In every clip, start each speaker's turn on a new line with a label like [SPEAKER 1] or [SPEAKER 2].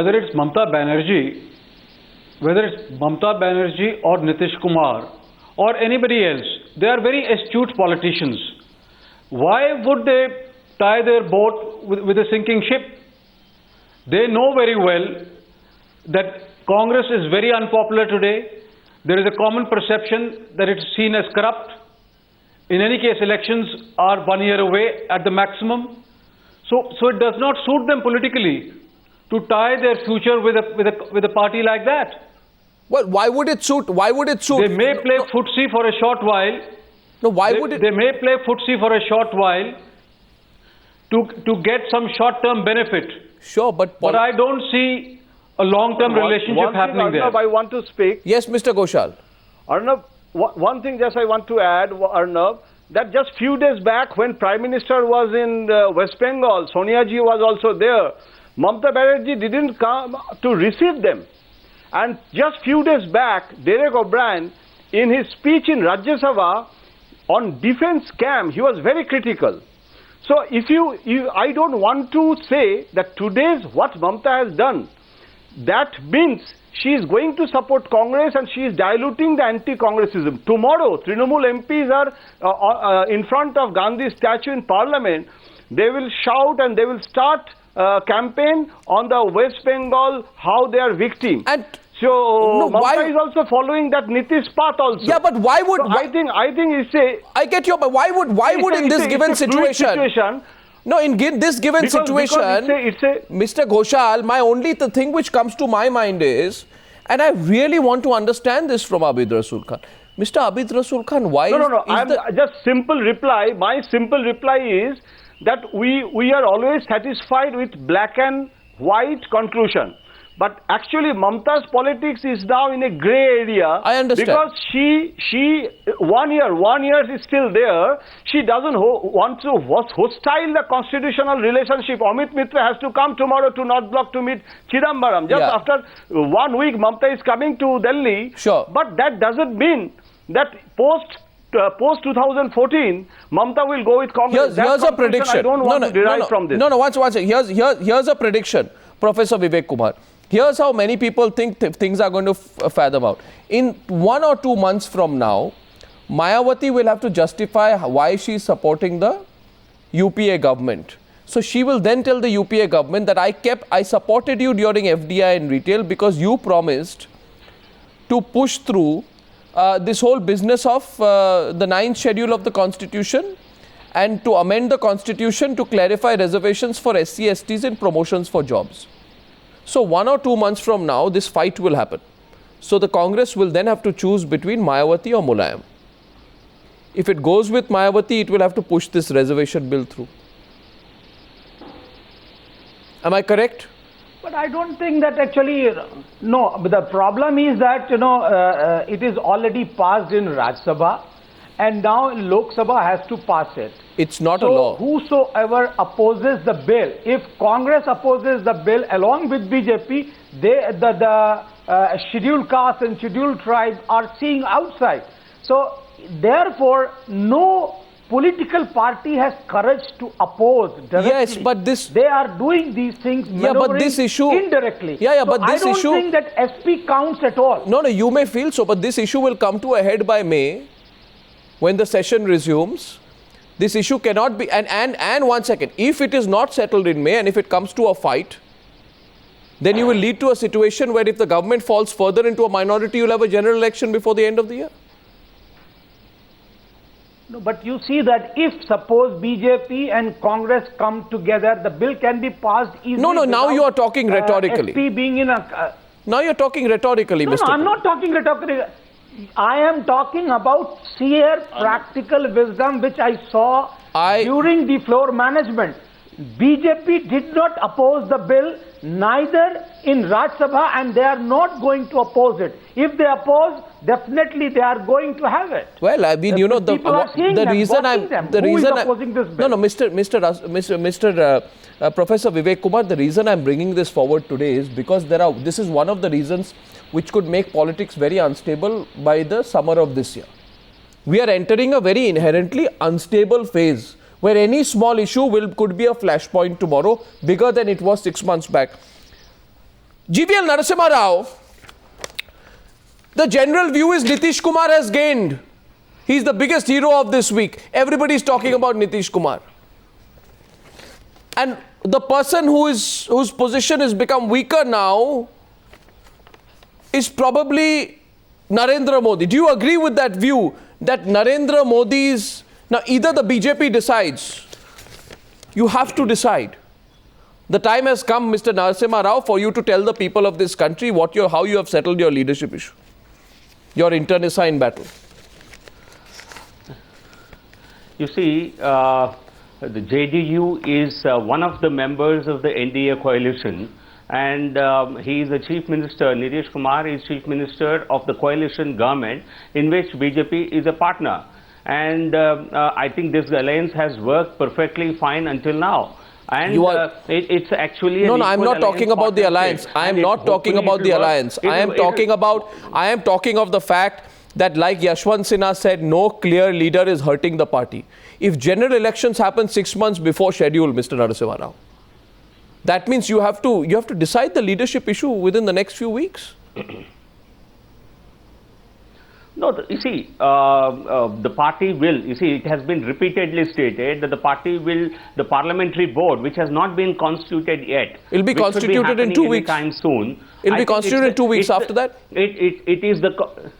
[SPEAKER 1] Whether it's Mamata Banerjee or Nitish Kumar or anybody else, they are very astute politicians. Why would they tie their boat with a sinking ship? They know very well that Congress is very unpopular today. There is a common perception that it is seen as corrupt. In any case, elections are 1 year away at the maximum. So it does not suit them politically to tie their future with a party like that.
[SPEAKER 2] Well, why would it suit? Why would it suit?
[SPEAKER 1] They may play footsie for a short while.
[SPEAKER 2] No, why would it?
[SPEAKER 1] They may play footsie for a short while to get some short-term benefit.
[SPEAKER 2] Sure, but
[SPEAKER 1] I don't see a long-term relationship happening there.
[SPEAKER 3] Arnav, I want to speak.
[SPEAKER 2] Yes, Mr. Ghoshal.
[SPEAKER 3] Arnav, one thing just I want to add, Arnav, that just few days back when Prime Minister was in West Bengal, Sonia ji was also there. Mamata Banerjee didn't come to receive them. And just few days back, Derek O'Brien, in his speech in Rajya Sabha on defense scam, he was very critical. So I don't want to say that today's what Mamata has done, that means she is going to support Congress and she is diluting the anti-Congressism. Tomorrow, Trinamool MPs are in front of Gandhi's statue in Parliament. They will shout and they will start campaign on the West Bengal, how they are victim. And so Mamata is also following that Nitish path also.
[SPEAKER 2] Yeah, but why would?
[SPEAKER 3] So I think it's a.
[SPEAKER 2] I get you, but why would in this given situation? No, in this given situation, Mr. Ghoshal, my only thing which comes to my mind is, and I really want to understand this from Abid Rasool Khan. Mr. Abid Rasool Khan, why?
[SPEAKER 3] No. Just simple reply. My simple reply is that we are always satisfied with black and white conclusion. But actually, Mamata's politics is now in a grey area.
[SPEAKER 2] I understand.
[SPEAKER 3] Because she 1 year is still there. She doesn't want to hostile the constitutional relationship. Amit Mitra has to come tomorrow to North Block to meet Chidambaram. Just after 1 week, Mamata is coming to Delhi.
[SPEAKER 2] Sure.
[SPEAKER 3] But that doesn't mean that post 2014, Mamata will go with Congress.
[SPEAKER 2] Here's a prediction.
[SPEAKER 3] I don't want to derive from this.
[SPEAKER 2] No, once. Here's a prediction, Professor Vivek Kumar. Here's how many people think things are going to fathom out. In 1 or 2 months from now, Mayawati will have to justify why she is supporting the UPA government. So she will then tell the UPA government that I supported you during FDI and retail because you promised to push through this whole business of the 9th schedule of the Constitution and to amend the Constitution to clarify reservations for SC, STs in promotions for jobs. So 1 or 2 months from now, this fight will happen. So the Congress will then have to choose between Mayawati or Mulayam. If it goes with Mayawati, it will have to push this reservation bill through. Am I correct?
[SPEAKER 4] But I don't think that actually, no, but the problem is that, it is already passed in Rajya Sabha and now Lok Sabha has to pass it.
[SPEAKER 2] It's not a law.
[SPEAKER 4] Whosoever opposes the bill, if Congress opposes the bill along with BJP, the scheduled caste and scheduled tribe are seeing outside. So therefore, no political party has courage to oppose directly.
[SPEAKER 2] Yes, but they
[SPEAKER 4] are doing these things
[SPEAKER 2] but this issue
[SPEAKER 4] indirectly.
[SPEAKER 2] But this issue,
[SPEAKER 4] I don't think that SP counts at all.
[SPEAKER 2] No, you may feel so, but this issue will come to a head by May when the session resumes. This issue cannot be, and 1 second, if it is not settled in May and if it comes to a fight, then you will lead to a situation where if the government falls further into a minority, you'll have a general election before the end of the year.
[SPEAKER 4] No, but you see that if suppose BJP and Congress come together, the bill can be passed easily.
[SPEAKER 2] No, now you are talking rhetorically.
[SPEAKER 4] SP being in a...
[SPEAKER 2] Now you're talking rhetorically, Mr.
[SPEAKER 4] No, I'm not talking rhetorically. I am talking about sheer practical wisdom which I saw during the floor management. BJP did not oppose the bill, neither in Rajya Sabha, and they are not going to oppose it. If they oppose, definitely they are going to have it.
[SPEAKER 2] Well, I mean, the reason I'm
[SPEAKER 4] opposing this bill?
[SPEAKER 2] No, Mr. Professor Vivek Kumar, the reason I'm bringing this forward today is because this is one of the reasons which could make politics very unstable by the summer of this year. We are entering a very inherently unstable phase where any small issue could be a flashpoint tomorrow, bigger than it was 6 months back. GVL Narasimha Rao, the general view is Nitish Kumar has gained. He's the biggest hero of this week. Everybody's talking about Nitish Kumar. And the person whose position has become weaker now is probably Narendra Modi. Do you agree with that view that Narendra Modi's... Now, either the BJP decides, you have to decide. The time has come, Mr. Narasimha Rao, for you to tell the people of this country how you have settled your leadership issue, your internecine battle.
[SPEAKER 5] You see, the JDU is one of the members of the NDA coalition, and he is the Chief Minister. Nitish Kumar is Chief Minister of the coalition government in which BJP is a partner. And I think this alliance has worked perfectly fine until now. And it's actually
[SPEAKER 2] no, I'm not talking about the alliance. I am not talking about the alliance. I am talking of the fact that, like Yashwant Sinha said, no clear leader is hurting the party. If general elections happen 6 months before schedule, Mr. Narasimha Rao, that means you have to decide the leadership issue within the next few weeks.
[SPEAKER 5] No, you see, the party will, you see, it has been repeatedly stated that the party will, the parliamentary board, which has not been constituted yet.
[SPEAKER 2] It will be constituted in 2 weeks.
[SPEAKER 5] Anytime soon.
[SPEAKER 2] It will be constituted in 2 weeks after that?
[SPEAKER 5] It is the...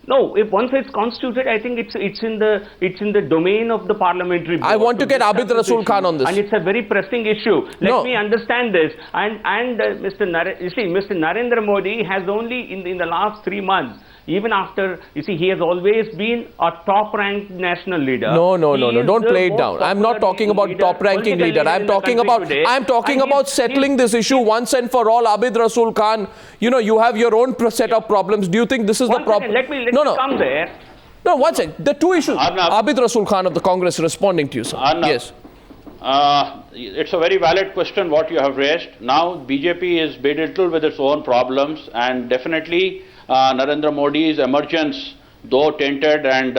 [SPEAKER 5] No, if once it's constituted, I think it's in the domain of the parliamentary board.
[SPEAKER 2] I want to get Abid Rasool Khan on this.
[SPEAKER 5] And it's a very pressing issue. Let me understand this. And Mr. Narendra Modi has only in the last 3 months, even after, you see, he has always been a top-ranked national leader.
[SPEAKER 2] No. Don't play it down. I'm not talking about top-ranking leader. I'm talking about settling this issue once and for all. Abid Rasool Khan, you know, you have your own set of problems. Do you think this is the problem?
[SPEAKER 5] Let me come there.
[SPEAKER 2] No, one second. The two issues. Abid Rasool Khan of the Congress responding to you, sir. Yes.
[SPEAKER 6] It's a very valid question what you have raised. Now, BJP is bedeviled with its own problems, and definitely Narendra Modi's emergence, though tainted and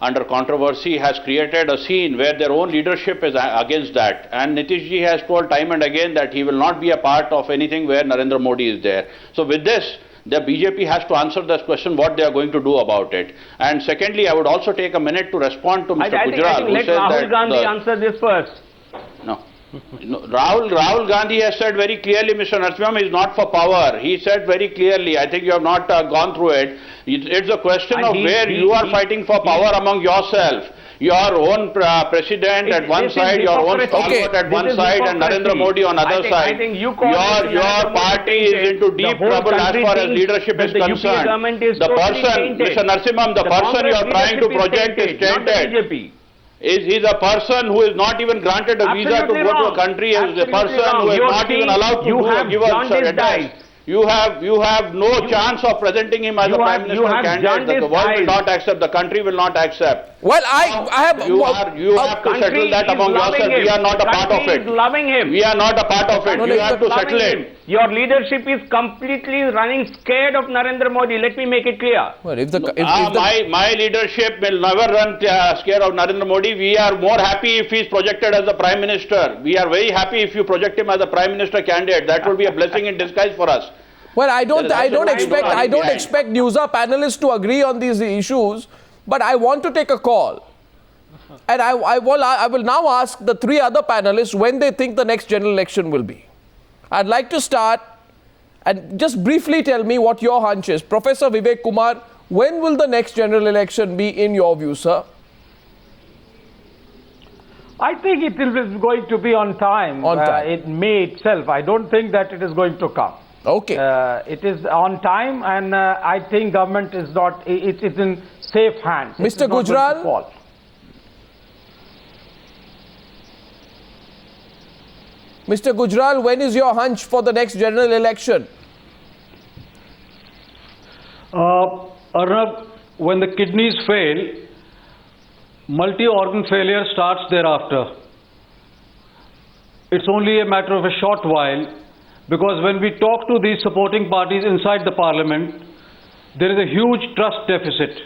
[SPEAKER 6] under controversy, has created a scene where their own leadership is against that. And Nitish ji has told time and again that he will not be a part of anything where Narendra Modi is there. So with this, the BJP has to answer this question, what they are going to do about it. And secondly, I would also take a minute to respond to Mr. Gujral, who says that...
[SPEAKER 5] Let Rahul Gandhi answer this first.
[SPEAKER 6] No. Rahul Gandhi has said very clearly, Mr. Narasimha is not for power. He said very clearly, I think you have not gone through it. It's a question of where you are fighting for power among yourself. Your own president at one side, your own stalwart at one side, and Narendra Modi on other side. Your party is into deep trouble as far as leadership is concerned. The person, Mr. Narasimha, the person you are trying to project is tainted. He's a person who is not even granted a visa to go to a country, is a person who is not even allowed to give a address. You have no chance of presenting him as a Prime Minister candidate. The world will not accept, the country will not accept.
[SPEAKER 2] Well,
[SPEAKER 6] you have to settle that among yourself. We are not a part of it. We are not a part of it. You have to settle it.
[SPEAKER 5] Your leadership is completely running scared of Narendra Modi. Let me make it clear.
[SPEAKER 2] Well,
[SPEAKER 6] my leadership will never run scared of Narendra Modi. We are more happy if he is projected as a Prime Minister. We are very happy if you project him as a Prime Minister candidate. That will be a blessing in disguise for us.
[SPEAKER 2] Well, I don't expect Newshour panelists to agree on these issues, but I want to take a call. And I will now ask the three other panelists when they think the next general election will be. I'd like to start and just briefly tell me what your hunch is. Professor Vivek Kumar, when will the next general election be in your view, sir?
[SPEAKER 4] I think it is going to be on time. In May itself. I don't think that it is going to come.
[SPEAKER 2] Okay.
[SPEAKER 4] It is on time, and I think government is not, it's in safe hands.
[SPEAKER 2] Mr. Gujral? Mr. Gujral, when is your hunch for the next general election?
[SPEAKER 1] Arnab, when the kidneys fail, multi-organ failure starts thereafter. It's only a matter of a short while, because when we talk to these supporting parties inside the parliament, there is a huge trust deficit.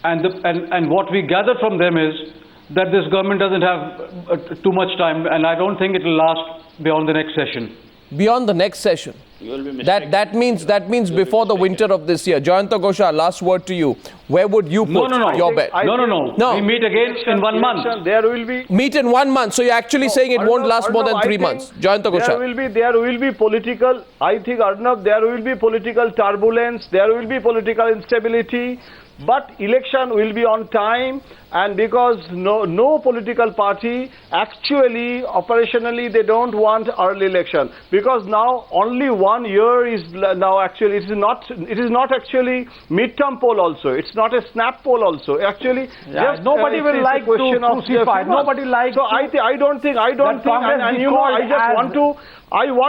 [SPEAKER 1] And what we gather from them is that this government doesn't have too much time, and I don't think it will last beyond the next session.
[SPEAKER 2] Beyond the next session?
[SPEAKER 6] You will be mistaken.
[SPEAKER 2] That means before the winter of this year. Jayanta Ghoshal, last word to you. Where would you put your bet?
[SPEAKER 1] No. We meet again in 1 month.
[SPEAKER 3] There will be
[SPEAKER 2] meet in 1 month. So you're actually saying it won't last more than 3 months. Jayanta Ghoshal.
[SPEAKER 3] There will be political, I think, Arnab, there will be political turbulence, there will be political instability, but election will be on time, and because no political party actually operationally they don't want early election, because now only 1 year is now actually it is not actually midterm poll also, it's not a snap poll also actually.
[SPEAKER 4] Just nobody will like to crucify, nobody likes.
[SPEAKER 3] So I don't think and you know, one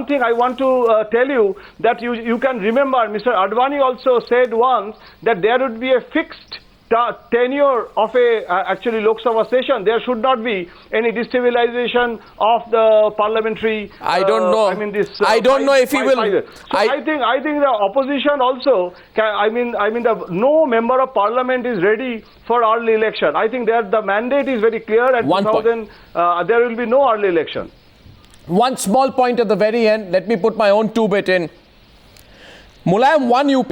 [SPEAKER 3] thing I want to tell you, that you can remember Mr. Advani also said once that there would be a fixed tenure of a actually Lok Sabha session. There should not be any destabilization of the parliamentary.
[SPEAKER 2] I don't know. I don't know if he will.
[SPEAKER 3] So I think the opposition also no member of parliament is ready for early election. I think that the mandate is very clear, and there will be no early election.
[SPEAKER 2] One small point at the very end. Let me put my own 2 bit in. Mulayam won UP,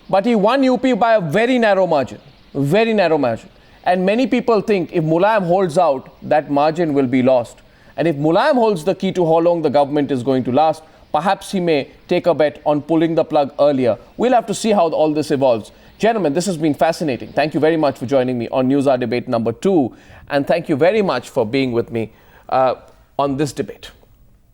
[SPEAKER 2] but he won UP by a very narrow margin. Very narrow margin. And many people think if Mulayam holds out, that margin will be lost. And if Mulayam holds the key to how long the government is going to last, perhaps he may take a bet on pulling the plug earlier. We'll have to see how all this evolves. Gentlemen, this has been fascinating. Thank you very much for joining me on Newshour Debate number 2. And thank you very much for being with me on this debate.